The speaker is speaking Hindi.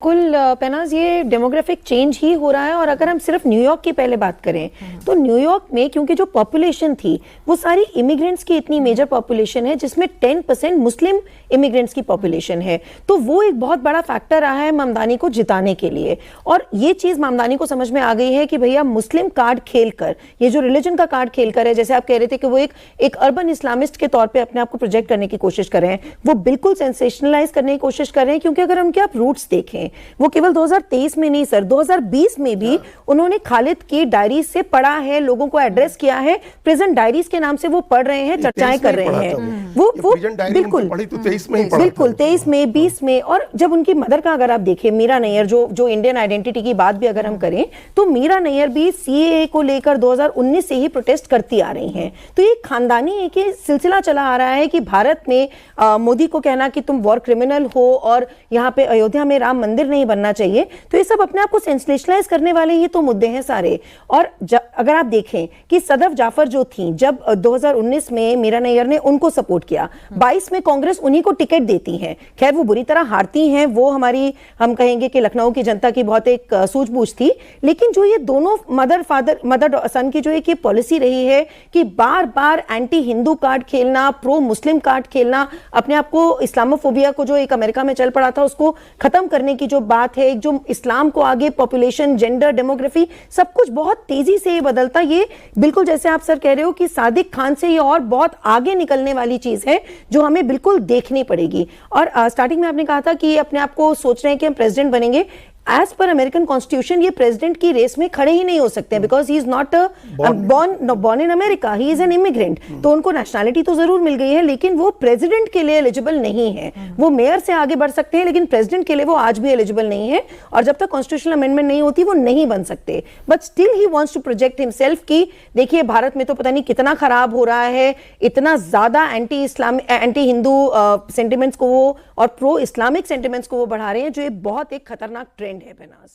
कुल पेनाज ये डेमोग्राफिक चेंज ही हो रहा है। और अगर हम सिर्फ न्यूयॉर्क की पहले बात करें तो न्यूयॉर्क में क्योंकि जो पॉपुलेशन थी वो सारी इमिग्रेंट्स की इतनी मेजर पॉपुलेशन है, जिसमें 10% मुस्लिम इमिग्रेंट्स की पॉपुलेशन है, तो वो एक बहुत बड़ा फैक्टर रहा है ममदानी को जिताने के लिए। और ये चीज ममदानी को समझ में आ गई है कि भैया मुस्लिम कार्ड खेलकर, ये जो रिलीजन का कार्ड खेलकर है, जैसे आप कह रहे थे कि वो एक अर्बन इस्लामिस्ट के तौर पर अपने आप को प्रोजेक्ट करने की कोशिश कर रहे हैं, वो बिल्कुल सेंसेशनलाइज करने की कोशिश कर रहे हैं। क्योंकि अगर उनके आप रूट्स देखें, वो केवल 2023 में नहीं सर, 2020 में भी उन्होंने खालिद की डायरीज से पढ़ा है, लोगों को एड्रेस किया है, प्रेजेंट डायरीज के नाम से वो पढ़ रहे हैं, चर्चाएं कर रहे हैं। वो बिल्कुल बिल्कुल 23 में 20 में। और जब उनकी मदर का अगर आप देखें, मीरा नैयर, जो इंडियन आइडेंटिटी की बात भी अगर हम करें तो मीरा नैयर भी सीएए को लेकर 2019 से ही प्रोटेस्ट करती आ रही हैं। तो ये खानदानी एक सिलसिला चला आ रहा है कि भारत में मोदी को कहना कि तुम वॉर क्रिमिनल हो और यहाँ पे अयोध्या में राम मंदिर नहीं बनना चाहिए, तो ये सब अपने आप को सेंसेशनलाइज करने वाले ही तो मुद्दे हैं सारे। और अगर आप देखें कि सदफ जाफर जो थी, जब 2019 में मीरा नैयर ने उनको सपोर्ट किया, 22 में कांग्रेस उन्हीं को टिकट देती है। खैर वो बुरी तरह हारती हैं, वो हमारी, हम कहेंगे कि लखनऊ की जनता की बहुत एक सूझबूझ थी। लेकिन जो ये दोनों मदर सन की जो एक ये पॉलिसी रही है कि बार बार एंटी हिंदू कार्ड खेलना, प्रो मुस्लिम कार्ड खेलना, अपने आप को इस्लामोफोबिया को जो एक अमेरिका में चल पड़ा था उसको खत्म करने की जो बात है, एक जो इस्लाम को आगे पॉपुलेशन, जेंडर, डेमोग्राफी, सब कुछ बहुत तेजी से ये बदलता, ये बिल्कुल जैसे आप सर कह रहे हो कि सादिक खान से ये और बहुत आगे निकलने वाली चीज है जो हमें बिल्कुल देखनी पड़ेगी। और स्टार्टिंग में आपने कहा था कि अपने आप को सोच रहे हैं कि हम प्रेसिडेंट बनेंगे। एज पर अमेरिकन कॉन्स्टिट्यूशन ये प्रेसिडेंट की रेस में खड़े ही नहीं हो सकते, because he is not born in America, he is an immigrant. तो उनको नेशनैलिटी तो जरूर मिल गई है, लेकिन वो प्रेसिडेंट के लिए एलिजिबल नहीं है। वो मेयर से आगे बढ़ सकते हैं, लेकिन प्रेसिडेंट के लिए वो आज भी एलिजिबल नहीं है। और जब तक कॉन्स्टिट्यूशनल अमेंडमेंट नहीं होती वो नहीं बन सकते। But still he wants to project himself कि देखिए भारत में तो पता नहीं कितना खराब हो रहा है, इतना ज्यादा एंटी इस्लाम, एंटी हिंदू सेंटिमेंट्स को वो और प्रो इस्लामिक सेंटिमेंट्स को वो बढ़ा रहे हैं, जो ये बहुत एक खतरनाक ट्रेंड है पेनाज।